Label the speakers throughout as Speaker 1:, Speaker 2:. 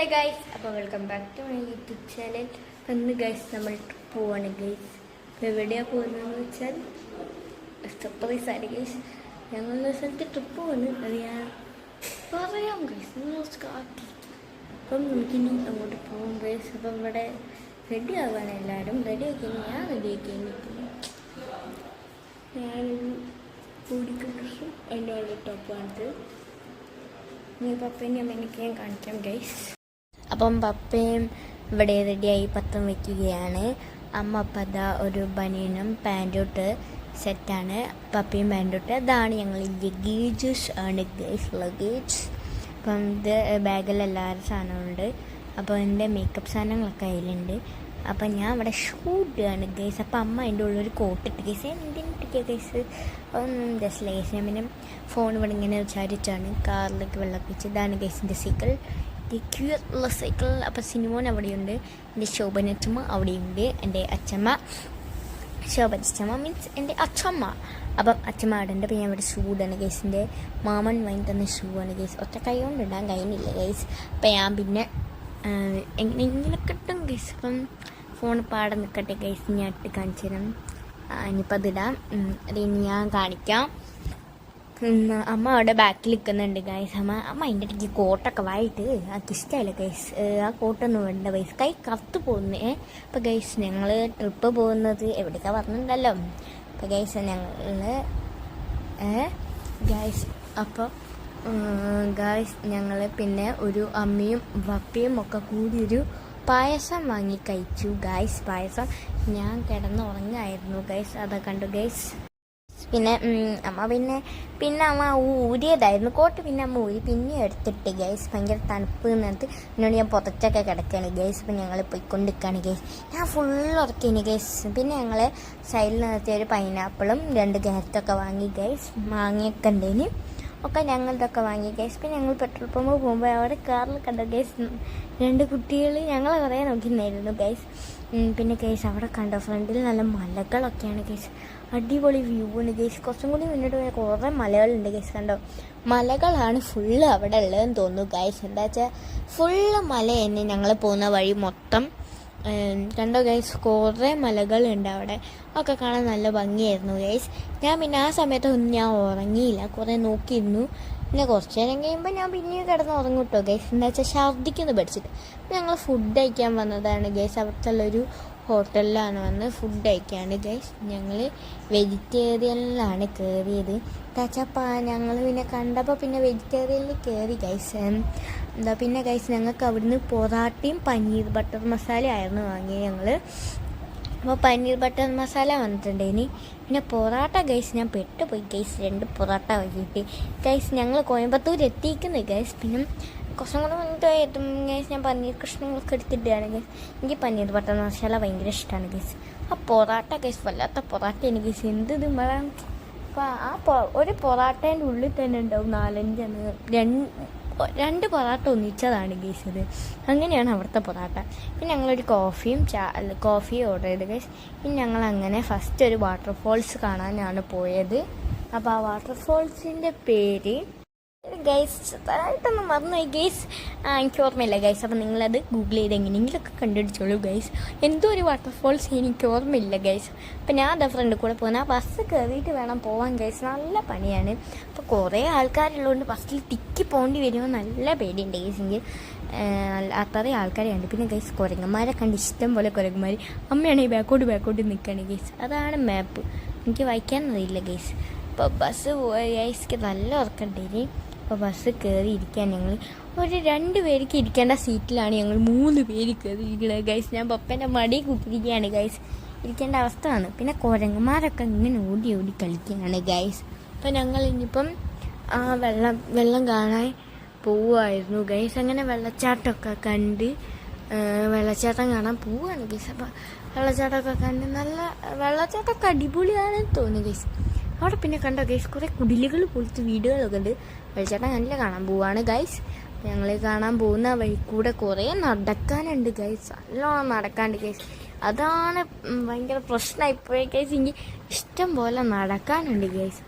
Speaker 1: Hi guys, അപ്പോൾ welcome back to my YouTube channel. ഇന്ന് guys നമ്മൾ ട്രിപ്പ് പോവാണ് ഗൈസ്. ഇപ്പോൾ എവിടെയാണ് പോകുന്നതെന്ന് വെച്ചാൽ സർപ്രൈസ് ആണ് ഗൈസ്. ഞങ്ങളുടെ സ്ഥലത്ത് ട്രിപ്പ് പോകുന്നു, അത് ഞാൻ പറയാം ഗൈസ്. അപ്പം നമുക്കിനി അങ്ങോട്ട് പോകും ഗൈസ്. അപ്പം ഇവിടെ റെഡി ആവുകയാണ് എല്ലാവരും. റെഡി ആക്കി ഞാൻ റെഡി ആക്കി ഞാനൊരു കൂടിക്കും എൻ്റെ ഉള്ള ടോപ്പാണിത്. ഇനി പപ്പേൻ്റെ അമ്മേനൊക്കെ ഞാൻ കാണിക്കാം ഗൈസ്. അപ്പം പപ്പയും ഇവിടെ റെഡിയായി പത്രം വയ്ക്കുകയാണ്. അമ്മ അപ്പം അതാ ഒരു ബനിയനും പാൻറ്റോട്ട് സെറ്റാണ്. പപ്പയും പാൻറ്റോട്ട് അതാണ് ഞങ്ങൾ ലഗേജസ് ആണ് ഗൈസ്, ലഗേജ്. അപ്പം ഇത് ബാഗിൽ എല്ലാവരും സാധനമുണ്ട്. അപ്പോൾ എൻ്റെ മേക്കപ്പ് സാധനങ്ങളൊക്കെ അതിലുണ്ട്. അപ്പം ഞാൻ ഇവിടെ ഷൂട്ട് ആണ് ഗൈസ്. അപ്പം അമ്മ അതിൻ്റെ ഉള്ളൊരു കോട്ടിട്ട് ഗൈസ്. എന്തിനിട്ടിക്കുക ഗൈസ്? Just guys. ഞാൻ പിന്നെ ഫോൺ ഇവിടെ ഇങ്ങനെ വിചാരിച്ചാണ് കാറിലേക്ക് വെള്ളമൊക്കെ വെച്ച്. ഇതാണ് ഗൈസിൻ്റെ സൈക്കിൾ, ക്യൂട്ടുള്ള സൈക്കിൾ. അപ്പോൾ സിനിമോൻ അവിടെയുണ്ട്, എൻ്റെ ശോഭനച്ചമ്മ അവിടെയുണ്ട്, എൻ്റെ അച്ഛമ്മ. ശോഭനച്ചമ്മ മീൻസ് എൻ്റെ അച്ഛമ്മ. അപ്പം അച്ഛമ്മ അവിടെ ഉണ്ട്. അപ്പം ഞാൻ ഇവിടെ ഷൂടാണ് ഗൈസിൻ്റെ മാമൻ വാങ്ങി തന്ന ഷൂ ആണ് ഗൈസ്. ഒറ്റ കൈ കൊണ്ട് ഇടാൻ കഴിയുന്നില്ല ഗൈസ്. അപ്പം ഞാൻ പിന്നെ ഇങ്ങനെ കിട്ടും ഗൈസ്. അപ്പം ഫോൺ പാടെ നിൽക്കട്ടെ ഗൈസ്, ഞാൻ ഇട്ട് കാണിച്ചു തരാം. ഇനിയിപ്പോൾ അതിടാം. അത് ഇനി ഞാൻ കാണിക്കാം. അമ്മ അവിടെ ബാക്കിൽ നിൽക്കുന്നുണ്ട് ഗൈസ്. അമ്മ അതിൻ്റെ ഇടയ്ക്ക് കോട്ടൊക്കെ വായിട്ട് ആൾക്ക് ഇഷ്ടമായില്ല ഗൈസ്. ആ കോട്ടൊന്നും വേണ്ട ഗൈസ്, കൈ കറുത്ത് പോകുന്നേ. അപ്പോൾ ഗൈസ് ഞങ്ങൾ ട്രിപ്പ് പോകുന്നത് എവിടേക്കാണ് പറഞ്ഞിട്ടുണ്ടല്ലോ. അപ്പോൾ ഗൈസ് ഗൈസ് അപ്പോൾ ഗൈസ് ഞങ്ങൾ പിന്നെ ഒരു അമ്മയും പപ്പയും ഒക്കെ കൂടി ഒരു പായസം വാങ്ങി കഴിച്ചു ഗൈസ്. പായസം ഞാൻ കിടന്നുറങ്ങായിരുന്നു ഗൈസ്. അതൊക്കെ കണ്ടു ഗൈസ്. പിന്നെ അമ്മ പിന്നെ അമ്മ ഊരിയതായിരുന്നു കോട്ട്. പിന്നെ അമ്മ ഊരി പിന്നെ എടുത്തിട്ട് ഗൈസ്. ഭയങ്കര തണുപ്പ് എന്നിട്ട് എന്നോട് ഞാൻ പുതച്ചൊക്കെ കിടക്കുകയാണ് ഗൈസ്. അപ്പം ഞങ്ങൾ പോയിക്കൊണ്ടിരിക്കുകയാണ് ഗൈസ്. ഞാൻ ഫുൾ ഉറക്കിയാണ് ഗൈസ്. പിന്നെ ഞങ്ങൾ സൈഡിൽ നിർത്തിയ ഒരു പൈനാപ്പിളും 2 ക്യാരറ്റൊക്കെ വാങ്ങി ഗൈസ്. മാങ്ങയൊക്കെ ഉണ്ടേന് ഒക്കെ ഞങ്ങളിതൊക്കെ വാങ്ങി ഗൈസ്. പിന്നെ ഞങ്ങൾ പെട്രോൾ പമ്പ് പോകുമ്പോൾ അവിടെ കാറിൽ കണ്ട ഗൈസ് 2 കുട്ടികൾ ഞങ്ങളെ കുറേ നോക്കിയിരുന്നായിരുന്നു ഗൈസ്. പിന്നെ ഗൈസ് അവിടെ കണ്ട ഫ്രണ്ടിൽ നല്ല മലകളൊക്കെയാണ് ഗൈസ്. അടിപൊളി വ്യൂ ആണ് ഗൈസ്. കുറച്ചും കൂടി മുന്നോട്ട് പോയാൽ കുറേ മലകളുണ്ട് ഗൈസ്. കണ്ടോ, മലകളാണ് ഫുള്ള് അവിടെ ഉള്ളതെന്ന് തോന്നുന്നു ഗൈസ്. എന്താ വെച്ചാൽ ഫുള്ള് മല തന്നെ ഞങ്ങൾ പോകുന്ന വഴി മൊത്തം. കണ്ടോ ഗൈസ്, കുറേ മലകളുണ്ട് അവിടെ. ഒക്കെ കാണാൻ നല്ല ഭംഗിയായിരുന്നു ഗൈസ്. ഞാൻ പിന്നെ ആ സമയത്തൊന്നും ഞാൻ ഉറങ്ങിയില്ല, കുറേ നോക്കിയിരുന്നു. പിന്നെ കുറച്ച് നേരം കഴിയുമ്പോൾ ഞാൻ പിന്നെയും കിടന്ന് ഉറങ്ങും കേട്ടോ ഗൈസ്. എന്താ വെച്ചാൽ ഛർദ്ദിക്കുന്നു പഠിച്ചിട്ട്. ഞങ്ങൾ ഫുഡ് കഴിക്കാൻ വന്നതാണ് ഗൈസ്. അവിടുത്തുള്ളൊരു ഹോട്ടലിലാണ് വന്ന് ഫുഡ് കഴിക്കുകയാണ് ഗൈസ്. ഞങ്ങൾ വെജിറ്റേറിയനിലാണ് കയറിയത്. തച്ചപ്പാ ഞങ്ങൾ പിന്നെ കണ്ടപ്പോൾ പിന്നെ വെജിറ്റേറിയനിൽ കയറി ഗൈസ്. എന്താ പിന്നെ ഗൈസ് ഞങ്ങൾക്ക് അവിടുന്ന് പൊറാട്ടയും പനീർ ബട്ടർ മസാല ആയിരുന്നു വാങ്ങിയത് ഞങ്ങൾ. അപ്പോൾ പനീർ ബട്ടർ മസാല വന്നിട്ടുണ്ടേനി. പിന്നെ പൊറാട്ട ഗൈസ് ഞാൻ പെട്ടുപോയി ഗൈസ്. 2 പൊറാട്ട വാങ്ങിയിട്ട് ഗൈസ്. ഞങ്ങൾ കോയമ്പത്തൂർ എത്തിക്കുന്നു ഗൈസ്. പിന്നെ കുറച്ചും കൂടെ മുന്നിട്ട് എത്തും ഗൈസ്. ഞാൻ പനീർ കഷ്ണങ്ങളൊക്കെ എടുത്തിട്ടാണ് ഗൈസ്. എനിക്ക് പനീർ ബട്ടർ മസാല ഭയങ്കര ഇഷ്ടമാണ് ഗൈസ്. ആ പൊറാട്ട ഗൈസ് വല്ലാത്ത പൊറാട്ടയാണ് ഗൈസ്. എന്ത് ഇത് അപ്പോൾ ഒരു പൊറാട്ടേൻ്റെ ഉള്ളിൽ തന്നെ ഉണ്ടാവും 4-5 2 പൊറാട്ട ഒന്നിച്ചതാണ് ഗൈസ് ഇത്. അങ്ങനെയാണ് അവിടുത്തെ പൊറാട്ട. പിന്നെ ഞങ്ങളൊരു കോഫി ഓർഡർ ചെയ്ത് ഗൈസ്. പിന്നെ ഞങ്ങൾ അങ്ങനെ ഫസ്റ്റ് ഒരു വാട്ടർഫോൾസ് കാണാനാണ് പോയത്. അപ്പോൾ ആ വാട്ടർഫോൾസിൻ്റെ പേര് ഗൈസ് ചെറുതായിട്ടൊന്നും മറന്നുപോയി ഗൈസ്. എനിക്ക് ഓർമ്മയില്ല ഗൈസ്. അപ്പോൾ നിങ്ങളത് ഗൂഗിൾ ചെയ്ത് എങ്ങനെയെങ്കിലുമൊക്കെ കണ്ടുപിടിച്ചോളൂ ഗൈസ്. എന്തോ ഒരു വാട്ടർഫോൾസ് എനിക്ക് ഓർമ്മയില്ല ഗൈസ്. അപ്പോൾ ഞാൻ എൻ്റെ ഫ്രണ്ട് കൂടെ പോകുന്ന ബസ് കയറിയിട്ട് വേണം പോകാൻ ഗൈസ്. നല്ല പണിയാണ്. അപ്പോൾ കുറേ ആൾക്കാരുള്ളതുകൊണ്ട് ബസ്സിൽ തിക്കി പോകേണ്ടി വരുമ്പോൾ നല്ല പേടിയുണ്ട് ഗൈസ്. എനിക്ക് അത്രയും ആൾക്കാരെ കണ്ട്. പിന്നെ ഗൈസ് കുരങ്ങന്മാരെ കണ്ട് ഇഷ്ടം പോലെ കുരങ്ങന്മാർ. അമ്മയാണെങ്കിൽ ബാക്കോട്ട് നിൽക്കുകയാണ് ഗൈസ്. അതാണ് മാപ്പ്. എനിക്ക് വായിക്കാൻ അറിയില്ല ഗൈസ്. അപ്പോൾ ബസ് പോയ ഗൈസ്ക്ക് നല്ല ഉറക്കണ്ടേനി. അപ്പോൾ ബസ് കയറി ഇരിക്കാൻ ഞങ്ങൾ ഒരു 2 പേർക്ക് ഇരിക്കേണ്ട സീറ്റിലാണ് ഞങ്ങൾ 3 പേര് കയറിയിരിക്കുന്നത് ഗൈസ്. ഞാൻ പപ്പേൻ്റെ മടി കുത്തിരിക്കുകയാണ് ഗൈസ്. ഇരിക്കേണ്ട അവസ്ഥയാണ്. പിന്നെ കുരങ്ങന്മാരൊക്കെ ഇങ്ങനെ ഓടി കളിക്കുകയാണ് ഗൈസ്. അപ്പോൾ ഞങ്ങൾ ഇനിയിപ്പം ആ വെള്ളം കാണാൻ പോവുമായിരുന്നു ഗൈസ്. അങ്ങനെ വെള്ളച്ചാട്ടമൊക്കെ കണ്ട് വെള്ളച്ചാട്ടം കാണാൻ പോവുകയാണ് ഗൈസ്. അപ്പോൾ വെള്ളച്ചാട്ടമൊക്കെ കണ്ട് നല്ല വെള്ളച്ചാട്ടമൊക്കെ അടിപൊളിയാണെന്ന് തോന്നുന്നു ഗൈസ്. അവിടെ പിന്നെ കണ്ടോ ഗൈസ് കുറേ കുടിലുകൾ പോലത്തെ വീടുകളൊക്കെ ഉണ്ട്. വെള്ളച്ചാട്ടം കണ്ടില്ല, കാണാൻ പോവാണ് ഗൈസ്. ഞങ്ങൾ കാണാൻ പോകുന്ന വഴി കൂടെ കുറേ നടക്കാനുണ്ട് ഗൈസ്. നല്ലോണം നടക്കാണ്ട് ഗൈസ്. അതാണ് ഭയങ്കര പ്രശ്നമായിപ്പോയി ഗൈസ്. എനിക്ക് ഇഷ്ടം പോലെ നടക്കാനുണ്ട് ഗൈസ്.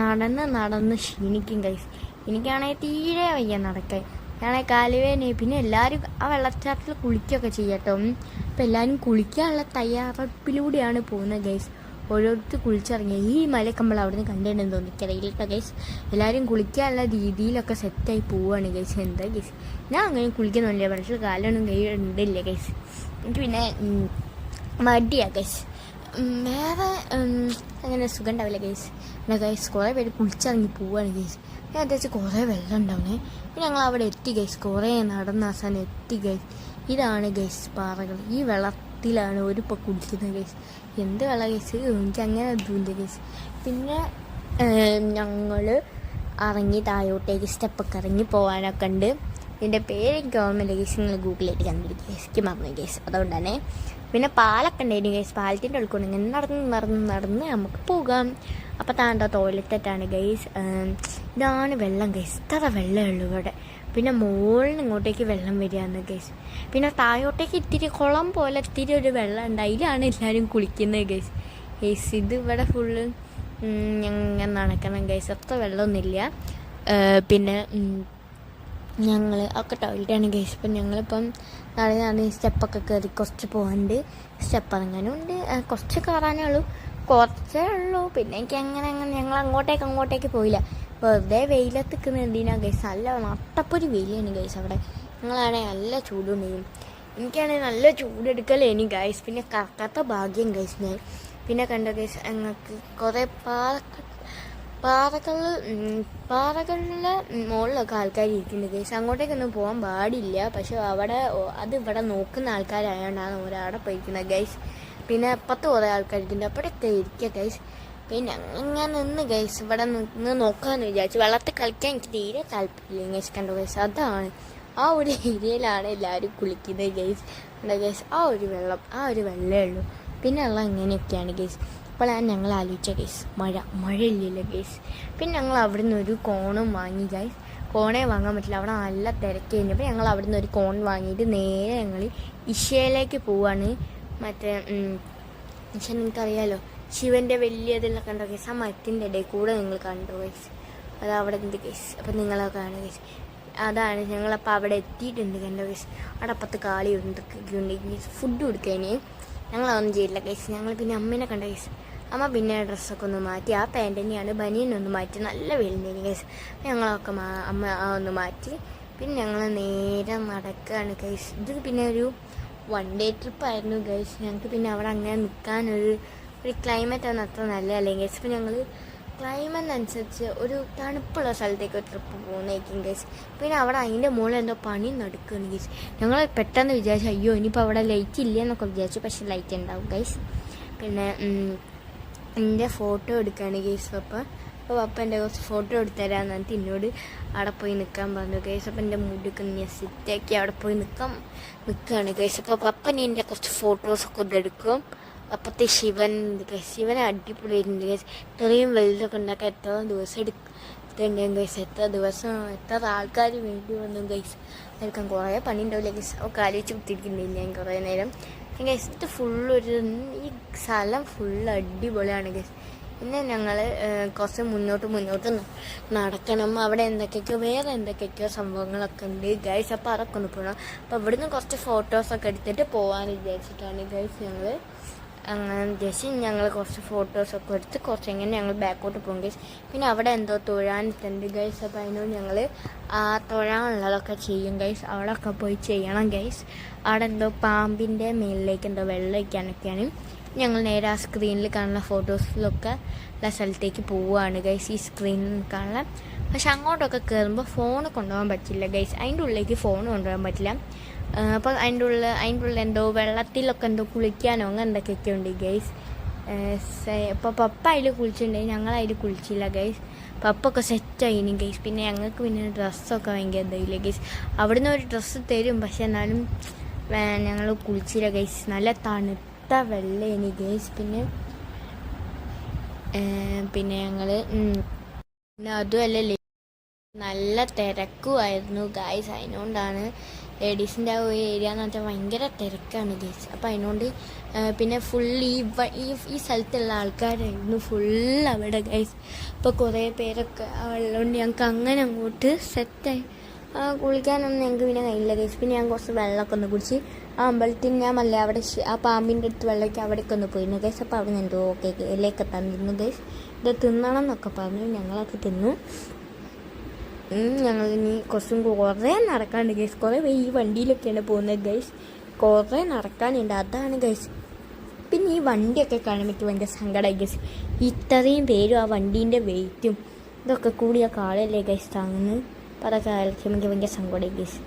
Speaker 1: നടന്ന് ക്ഷീണിക്കും ഗൈസ്. എനിക്കാണെങ്കിൽ തീരെ വയ്യ നടക്കാൻ. ഞങ്ങളെ കാലുവേദനയായി. പിന്നെ എല്ലാവരും ആ വെള്ളച്ചാട്ടത്തിൽ കുളിക്കുകയൊക്കെ ചെയ്യട്ടോ. അപ്പോൾ എല്ലാവരും കുളിക്കാനുള്ള തയ്യാറെടുപ്പിലൂടെയാണ് പോകുന്നത് ഗൈസ്. ഓരോരുത്തർ കുളിച്ചിറങ്ങി. ഈ മലയൊക്കെ നമ്മൾ അവിടെ നിന്ന് കണ്ടിട്ടുണ്ടെന്ന് തോന്നിക്കറിയില്ല ഗൈസ്. എല്ലാവരും കുളിക്കാനുള്ള രീതിയിലൊക്കെ സെറ്റായി പോവുകയാണ് ഗൈസ്. എന്താ ഗൈസ്, ഞാൻ അങ്ങനെ കുളിക്കുന്നില്ല, പക്ഷേ കാലൊന്നും കൈ ഉണ്ടില്ല ഗൈസ്. എനിക്ക് പിന്നെ മടിയാ ഗൈസ്. വേറെ അങ്ങനെ സുഖം ഉണ്ടാവില്ല ഗൈസ്. പിന്നെ ഗൈസ് കുറേ പേര് കുളിച്ചിറങ്ങി പോവുകയാണ് ഗൈസ്. ഞാൻ അത്യാവശ്യം കുറേ വെള്ളം ഉണ്ടാവണേ. പിന്നെ ഞങ്ങൾ അവിടെ എത്തി ഗൈസ്. കുറേ നടന്ന അവസാനം എത്തി ഗൈസ്. ഇതാണ് ഗൈസ് പാറകൾ. ഈ വെള്ളത്തിലാണ് ഒരു ഇപ്പോൾ കുടിക്കുന്നത് ഗൈസ്. എന്ത് വെള്ളം ഗൈസ്, എനിക്ക് അങ്ങനെ ഇതുണ്ട് ഗൈസ്. പിന്നെ ഞങ്ങൾ ഇറങ്ങി താഴോട്ടേക്ക് സ്റ്റെപ്പൊക്കെ ഇറങ്ങി പോകാനൊക്കെ ഉണ്ട്. ഇതിൻ്റെ പേര് ഗവൺമെൻറ് ഗൈസ്. നിങ്ങൾ ഗൂഗിളായിട്ട് കണ്ടിരിക്കും ഗൈസ്. എനിക്ക് മറന്നു ഗൈസ്, അതുകൊണ്ടാണ്. പിന്നെ പാലൊക്കെ ഉണ്ടായിരുന്നു ഗൈസ്. പാലത്തിൻ്റെ ഉൾക്കൊണ്ട് ഇങ്ങനെ നടന്ന് നമുക്ക് പോകാം. അപ്പോൾ താണ്ട ടോയ്ലറ്റാണ് ഗൈസ്. ഇതാണ് വെള്ളം ഗൈസ്. ഇത്ര വെള്ളമേ ഉള്ളൂ ഇവിടെ. പിന്നെ മുകളിൽ നിന്ന് ഇങ്ങോട്ടേക്ക് വെള്ളം വരികയാണ് ഗൈസ്. പിന്നെ താഴോട്ടേക്ക് ഇത്തിരി കുളം പോലെ ഇത്തിരി ഒരു വെള്ളം ഉണ്ട്, അതിലാണ് എല്ലാവരും കുളിക്കുന്നത് ഗൈസ്. ഗൈസ് ഇത് ഇവിടെ ഫുള്ള് ഇങ്ങനെ നടക്കണം ഗൈസ്. അത്ര വെള്ളമൊന്നുമില്ല. പിന്നെ ഞങ്ങൾ ഒക്കെ ടോയ്ലറ്റാണ് ഗൈസ്. ഇപ്പം ഞങ്ങളിപ്പം നടന്ന് സ്റ്റെപ്പൊക്കെ കയറി കുറച്ച് പോകാനുണ്ട്. സ്റ്റെപ്പ് ഇറങ്ങാനും ഉണ്ട്. കുറച്ച് കയറാനേ ഉള്ളൂ, കുറച്ചേ ഉള്ളൂ. പിന്നെ എനിക്ക് അങ്ങനെ ഞങ്ങൾ അങ്ങോട്ടേക്ക് പോയില്ല. വെറുതെ വെയിലത്ത് നിൽക്കുന്ന എന്തിനാ ഗൈസ്. നല്ല നട്ടപ്പൊരു വെയിലാണ് ഗൈസ് അവിടെ. ഞങ്ങളാണെങ്കിൽ നല്ല ചൂടുണ്ടെങ്കിലും എനിക്കാണെങ്കിൽ നല്ല ചൂടെടുക്കലേനി ഗൈസ്. പിന്നെ കറക്കാത്ത ഭാഗ്യം ഗൈസ് ഞാൻ. പിന്നെ കണ്ട ഗൈസ് ഞങ്ങൾക്ക് കുറേ പാറകളിലെ മുകളിലൊക്കെ ആൾക്കാർ ഇരിക്കുന്നുണ്ട് ഗൈസ്. അങ്ങോട്ടേക്കൊന്നും പോകാൻ പാടില്ല, പക്ഷെ ഇവിടെ നോക്കുന്ന ആൾക്കാരായതുകൊണ്ടാണ് ഒരാടെ പോയിരിക്കുന്നത് ഗൈസ്. പിന്നെ അപ്പുറത്ത് കുറേ ആൾക്കാരിക്കുന്നുണ്ട്, അപ്പോഴൊക്കെ ഇരിക്കുക ഗൈസ്. പിന്നെ ഞാൻ നിന്ന് ഗൈസ് ഇവിടെ നിന്ന് നോക്കാമെന്ന് വിചാരിച്ചു. വെള്ളത്തിൽ കളിക്കാൻ എനിക്ക് തീരെ താല്പര്യമില്ല ഗൈസ്. കണ്ടോ ഗൈസ്, അതാണ് ആ ഒരു ഏരിയയിലാണ് എല്ലാവരും കുളിക്കുന്നത് ഗൈസ്. കണ്ടോ ഗൈസ്, ആ ഒരു വെള്ളമേ ഉള്ളൂ. പിന്നെ ഉള്ള ഇങ്ങനെയൊക്കെയാണ് ഗൈസ്. അപ്പോഴാണ് ഞങ്ങൾ ആലോചിച്ച ഗൈസ്, മഴയില്ലല്ലോ ഗൈസ്. പിന്നെ ഞങ്ങൾ അവിടെ നിന്ന് ഒരു കോണും വാങ്ങി ഗൈസ്. കോണേ വാങ്ങാൻ പറ്റില്ല, അവിടെ നല്ല തിരക്ക് കഴിഞ്ഞപ്പോൾ ഞങ്ങൾ അവിടെ നിന്ന് ഒരു കോൺ വാങ്ങിയിട്ട് നേരെ ഞങ്ങൾ ഇഷയിലേക്ക് പോവാണ്. മറ്റേ പക്ഷെ നിങ്ങൾക്കറിയാലോ ശിവൻ്റെ വലിയതെല്ലാം കണ്ടോ ഗൈസ്. ആ മരത്തിൻ്റെ ഇടയിൽ കൂടെ നിങ്ങൾ കണ്ടോ ഗൈസ്, അത് അവിടെ ഉണ്ട് ഗൈസ്. അപ്പം നിങ്ങളൊക്കെ കാണുക ഗൈസ്. അതാണ് ഞങ്ങളപ്പോൾ അവിടെ എത്തിയിട്ടുണ്ട് കണ്ടോ ഗൈസ്. അവിടെ അപ്പുറത്ത് കാളി ഉണ്ട് ഗൈസ്. ഫുഡ് കൊടുക്കാൻ ഞങ്ങളതൊന്നും ചെയ്യില്ല ഗൈസ്. ഞങ്ങൾ പിന്നെ അമ്മേനെ കണ്ട ഗൈസ്. അമ്മ പിന്നെ ഡ്രസ്സൊക്കെ ഒന്ന് മാറ്റി, ആ പാൻറ് തന്നെയാണ് ബനിയനൊന്ന് മാറ്റി, നല്ല വെയിലുണ്ടായിരുന്നു ഗൈസ്. ഞങ്ങളൊക്കെ അമ്മ ഒന്ന് മാറ്റി. പിന്നെ ഞങ്ങൾ നേരെ നടക്കുകയാണ് ഗൈസ്. ഇത് പിന്നെ ഒരു 1 day ട്രിപ്പായിരുന്നു ഗൈസ്. ഞങ്ങൾക്ക് പിന്നെ അവിടെ അങ്ങനെ നിൽക്കാനൊരു ക്ലൈമറ്റ് ഒന്നും അത്ര നല്ലതല്ലേ ഗൈസ്. ഇപ്പം ഞങ്ങൾ ക്ലൈമറ്റിനനുസരിച്ച് ഒരു തണുപ്പുള്ള സ്ഥലത്തേക്ക് ഒരു ട്രിപ്പ് പോകുന്നതായിരിക്കും ഗൈസ്. പിന്നെ അവിടെ അതിൻ്റെ മുകളിൽ എന്തോ പണി നടക്കുകയാണ് ഗൈസ്. ഞങ്ങൾ പെട്ടെന്ന് വിചാരിച്ചു അയ്യോ ഇനിയിപ്പോൾ അവിടെ ലൈറ്റ് ഇല്ല എന്നൊക്കെ വിചാരിച്ചു, പക്ഷേ ലൈറ്റ് ഉണ്ടാവും ഗൈസ്. പിന്നെ എൻ്റെ ഫോട്ടോ എടുക്കുകയാണ് ഗൈസ് അപ്പോൾ പപ്പ എൻ്റെ കുറച്ച് ഫോട്ടോ എടുത്തരാന്ന് പറഞ്ഞിട്ട് എന്നോട് അവിടെ പോയി നിൽക്കാൻ പറഞ്ഞു ഗൈസ്. അപ്പം എൻ്റെ മുടിയൊക്കെ ഞാൻ സെറ്റാക്കി അവിടെ പോയി നിൽക്കുകയാണ് ഗൈസ്. അപ്പോൾ പപ്പൻ എൻ്റെ കുറച്ച് ഫോട്ടോസൊക്കെ ഇതെടുക്കും. അപ്പോഴത്തെ ശിവൻ അടിപൊളിയായിട്ടുണ്ട് ഗൈസ്. ഇത്രയും വലുതൊക്കെ ഉണ്ടാക്കാൻ എത്ര ദിവസം എടുത്തിട്ടുണ്ടായിരുന്നു ഗൈസ്. എത്ര ആൾക്കാർ വേണ്ടി വന്നു ഗൈസ്. എടുക്കാൻ കുറേ പണി ഉണ്ടാവില്ല ഗൈസ്. ഒക്കെ ആലോചിച്ച് കുത്തിരിക്കുന്നില്ല ഞാൻ കുറേ നേരം ഗൈസ്. ഇത് ഈ സ്ഥലം ഫുള്ള് അടിപൊളിയാണ് ഗൈസ്. പിന്നെ ഞങ്ങൾ കുറച്ച് മുന്നോട്ട് നടക്കണം. അവിടെ വേറെ എന്തൊക്കെയൊക്കെയോ സംഭവങ്ങളൊക്കെ ഉണ്ട് ഗൈസ്. അപ്പോൾ അതൊക്കെ ഒന്ന് പോകണം. അപ്പോൾ ഇവിടുന്ന് കുറച്ച് ഫോട്ടോസൊക്കെ എടുത്തിട്ട് പോകാമെന്ന് വിചാരിച്ചിട്ടാണ് ഗൈസ് ഞങ്ങൾ അങ്ങനെ ജസ്റ്റ് ഞങ്ങൾ കുറച്ച് ഫോട്ടോസൊക്കെ എടുത്ത് കുറച്ച് എങ്ങനെ ഞങ്ങൾ ബാക്കോട്ട് പോകും ഗൈസ്. പിന്നെ അവിടെ എന്തോ തൊഴാനിട്ടുണ്ട് ഗൈസ്. അപ്പോൾ അതിനോട് ഞങ്ങൾ തൊഴാനുള്ളതൊക്കെ ചെയ്യും ഗൈസ്. അവിടെയൊക്കെ പോയി ചെയ്യണം ഗൈസ്. അവിടെ എന്തോ പാമ്പിൻ്റെ മേളിലേക്ക് എന്തോ വെള്ളം ഒഴിക്കാനൊക്കെയാണ്. ഞങ്ങൾ നേരെ ആ സ്ക്രീനിൽ കാണുന്ന ഫോട്ടോസിലൊക്കെ ഉള്ള സ്ഥലത്തേക്ക് പോവുകയാണ് ഗൈസ്. ഈ സ്ക്രീനിൽ കാണാൻ പക്ഷെ അങ്ങോട്ടൊക്കെ കയറുമ്പോൾ ഫോൺ കൊണ്ടുപോകാൻ പറ്റില്ല ഗൈസ്. അതിൻ്റെ ഉള്ളിലേക്ക് ഫോൺ കൊണ്ടുപോകാൻ പറ്റില്ല. അപ്പോൾ അതിൻ്റെ ഉള്ളിൽ എന്തോ വെള്ളത്തിലൊക്കെ എന്തോ കുളിക്കാനോ അങ്ങനെ എന്തൊക്കെയൊക്കെ ഉണ്ട് ഗൈസ്. അപ്പോൾ പപ്പ അതിൽ കുളിച്ചിട്ടുണ്ടെങ്കിൽ ഞങ്ങൾ അതിൽ കുളിച്ചില്ല ഗൈസ്. പപ്പൊക്കെ സെറ്റായിനി ഗൈസ്. പിന്നെ ഞങ്ങൾക്ക് പിന്നെ ഡ്രസ്സൊക്കെ ഭയങ്കര ഇതായില്ല ഗൈസ്. അവിടുന്ന് ഒരു ഡ്രസ്സ് തരും, പക്ഷെ എന്നാലും ഞങ്ങൾ കുളിച്ചില്ല ഗൈസ്. നല്ല തണുത്ത വെള്ളേനി ഗൈസ്. പിന്നെ ഞങ്ങൾ പിന്നെ അതുമല്ല നല്ല തിരക്കുമായിരുന്നു ഗൈസ്. അതിനോണ്ടാണ് ലേഡീസിൻ്റെ ആ ഒരു ഏരിയ എന്ന് വെച്ചാൽ ഭയങ്കര തിരക്കാണ് ഗൈസ്. അപ്പോൾ അതിനോണ്ട് പിന്നെ ഫുൾ ഈ സ്ഥലത്തുള്ള ആൾക്കാരായിരുന്നു ഫുൾ അവിടെ ഗൈസ്. അപ്പോൾ കുറേ പേരൊക്കെ ഉള്ളതുകൊണ്ട് ഞങ്ങൾക്ക് അങ്ങനെ അങ്ങോട്ട് സെറ്റായി കുളിക്കാനൊന്നും ഞങ്ങൾക്ക് പിന്നെ കഴിയില്ല ഗൈസ്. പിന്നെ ഞാൻ കുറച്ച് വെള്ളമൊക്കെ ഒന്ന് കുടിച്ച് ആ അമ്പലത്തിൽ ഞാൻ മല്ല അവിടെ ആ പാമ്പിൻ്റെ അടുത്ത് വെള്ളമൊക്കെ അവിടേക്ക് ഒന്ന് പോയിരുന്നു ഗൈസ്. അപ്പോൾ അവിടെ എന്തോ ഓക്കെ ഇലയൊക്കെ തന്നിരുന്നു ഗൈസ്. ഇത് തിന്നണം എന്നൊക്കെ പറഞ്ഞു. ഞങ്ങളൊക്കെ തിന്നു. ഞങ്ങളിനി കുറച്ചും കുറേ നടക്കാനുണ്ട് ഗൈസ്. കുറേ ഈ വണ്ടിയിലൊക്കെയാണ് പോകുന്നത് ഗൈസ്. കുറേ നടക്കാനുണ്ട്, അതാണ് ഗൈസ്. പിന്നെ ഈ വണ്ടിയൊക്കെ കാണാൻ എനിക്ക് ഭയങ്കര സങ്കടമായി ഗൈസ്. ഇത്രയും പേരും ആ വണ്ടീൻ്റെ വെയിറ്റും ഇതൊക്കെ കൂടി ആ കാളല്ലേ ഗൈസ് താങ്ങുന്നു. അപ്പോൾ അതൊക്കെ ആലോചിക്കുമ്പോൾ എനിക്ക് ഭയങ്കര സങ്കടമായി ഗൈസ്.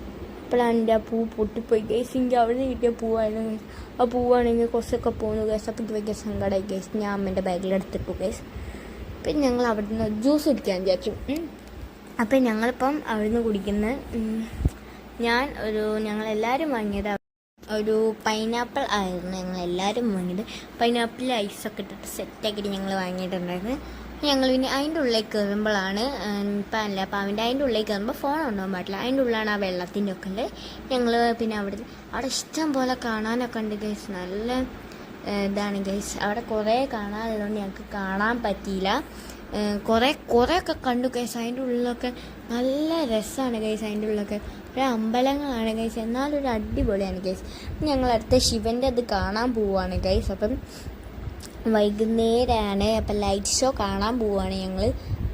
Speaker 1: അപ്പോഴാണ് എൻ്റെ ആ പൂ പൊട്ടിപ്പോയി ഗൈസ്. എനിക്ക് അവിടെ നിന്ന് കിട്ടിയ പൂവായിരുന്നു ഗൈസ്. ആ പൂവാണെങ്കിൽ കുറച്ചൊക്കെ പോകുന്നു ഗൈസ്. അപ്പോൾ എനിക്ക് ഭയങ്കര സങ്കടമായി ഗൈസ്. ഞാൻ അമ്മേൻ്റെ ബാഗിലെടുത്തിട്ടു ഗൈസ്. പിന്നെ ഞങ്ങൾ അവിടെ നിന്ന് ജ്യൂസ് കുടിക്കാൻ വിചാരിച്ചു. അപ്പം ഞങ്ങളിപ്പം അവിടെ നിന്ന് കുടിക്കുന്ന ഞങ്ങളെല്ലാവരും വാങ്ങിയത് ഒരു പൈനാപ്പിൾ ആയിരുന്നു. ഞങ്ങളെല്ലാവരും വാങ്ങിയത് പൈനാപ്പിൾ ഐസൊക്കെ ഇട്ടിട്ട് സെറ്റാക്കിയിട്ട് ഞങ്ങൾ വാങ്ങിയിട്ടുണ്ടായിരുന്നു. ഞങ്ങൾ പിന്നെ അതിൻ്റെ ഉള്ളിൽ കയറുമ്പോഴാണ് ഇപ്പം അല്ല പാവിൻ്റെ അതിൻ്റെ ഉള്ളിൽ കയറുമ്പോൾ ഫോൺ കൊണ്ടുപോകാൻ പാടില്ല. അതിൻ്റെ ഉള്ളിലാണ് ആ വെള്ളത്തിൻ്റെ ഒക്കെ ഉണ്ട്. ഞങ്ങൾ പിന്നെ അവിടെ ഇഷ്ടം പോലെ കാണാനൊക്കെ ഉണ്ട് ഗൈസ്. നല്ല ഇതാണ് ഗൈസ്. അവിടെ കുറേ കാണാനുള്ളതുകൊണ്ട് ഞങ്ങൾക്ക് കാണാൻ പറ്റിയില്ല. കുറേ ഒക്കെ കണ്ടു ഗൈസ്. അതിൻ്റെ ഉള്ളിലൊക്കെ നല്ല രസമാണ് ഗൈസ്. അതിൻ്റെ ഉള്ളിലൊക്കെ ഒരു അമ്പലങ്ങളാണ് ഗൈസ്. എന്നാലും ഒരു അടിപൊളിയാണ് ഗൈസ്. ഞങ്ങളടുത്ത ശിവൻ്റെ അത് കാണാൻ പോവുകയാണ് ഗൈസ്. അപ്പം വൈകുന്നേരമാണ്. അപ്പം ലൈറ്റ് ഷോ കാണാൻ പോവുകയാണ് ഞങ്ങൾ.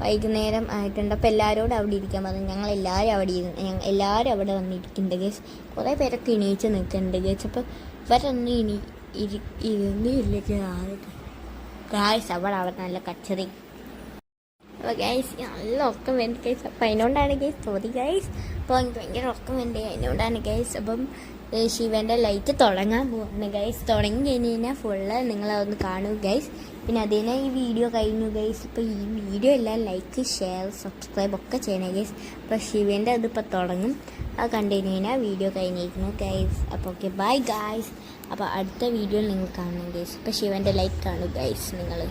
Speaker 1: വൈകുന്നേരം ആയിട്ടുണ്ട്. അപ്പോൾ എല്ലാവരോടും അവിടെ ഇരിക്കാൻ പറഞ്ഞു. എല്ലാവരും അവിടെ വന്നിരിക്കുന്നുണ്ട് ഗൈസ്. കുറേ പേരൊക്കെ എണീച്ച് നിൽക്കുന്നുണ്ട് ഗൈസ്. അപ്പോൾ ഇവരൊന്നും ഇരുന്നില്ലെങ്കിൽ ഗൈസ് അവിടെ നല്ല കച്ചറി. അപ്പോൾ ഗൈസ് നല്ല ഉറക്കം വേണ്ടി ഗൈസ്. അപ്പം അതിനോണ്ടാണ് ഗൈസ്. Sorry guys. അപ്പോൾ എനിക്ക് ഭയങ്കര ഉറക്കം വേണ്ടി അതിനോണ്ടാണ് ഗൈസ്. അപ്പം ശിവൻ്റെ ലൈറ്റ് തുടങ്ങാൻ പോവാണ് ഗൈസ്. തുടങ്ങി കഴിഞ്ഞാൽ ഫുള്ള് നിങ്ങളതൊന്ന് കാണൂ ഗൈസ്. പിന്നെ അതിനെ ഈ വീഡിയോ കഴിഞ്ഞു ഗൈസ്. ഇപ്പോൾ ഈ വീഡിയോ എല്ലാം ലൈക്ക് ഷെയർ സബ്സ്ക്രൈബ് ഒക്കെ ചെയ്യണേ ഗൈസ്. അപ്പോൾ ശിവൻ്റെ അതിപ്പോൾ തുടങ്ങും. അത് കണ്ടു കഴിഞ്ഞാൽ വീഡിയോ കഴിഞ്ഞിരിക്കുന്നു ഗൈസ്. അപ്പോൾ ഓക്കെ ബൈ ഗൈസ്. അപ്പോൾ അടുത്ത വീഡിയോയിൽ നിങ്ങൾ കാണണം ഗൈസ്. ഇപ്പോൾ ശിവൻ്റെ ലൈറ്റ് കാണൂ ഗൈസ് നിങ്ങൾ.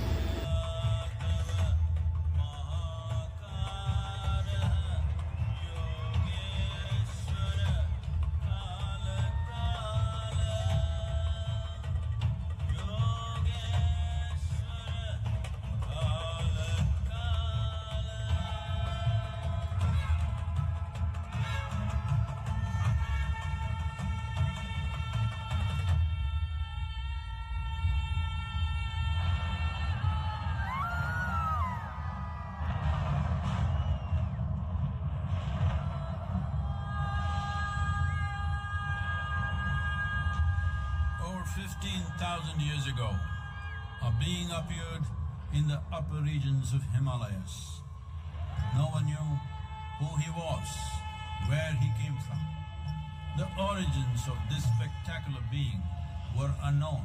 Speaker 2: Over 15,000 years ago, a being appeared in the upper regions of Himalayas. No one knew who he was, where he came from. The origins of this spectacular being were unknown.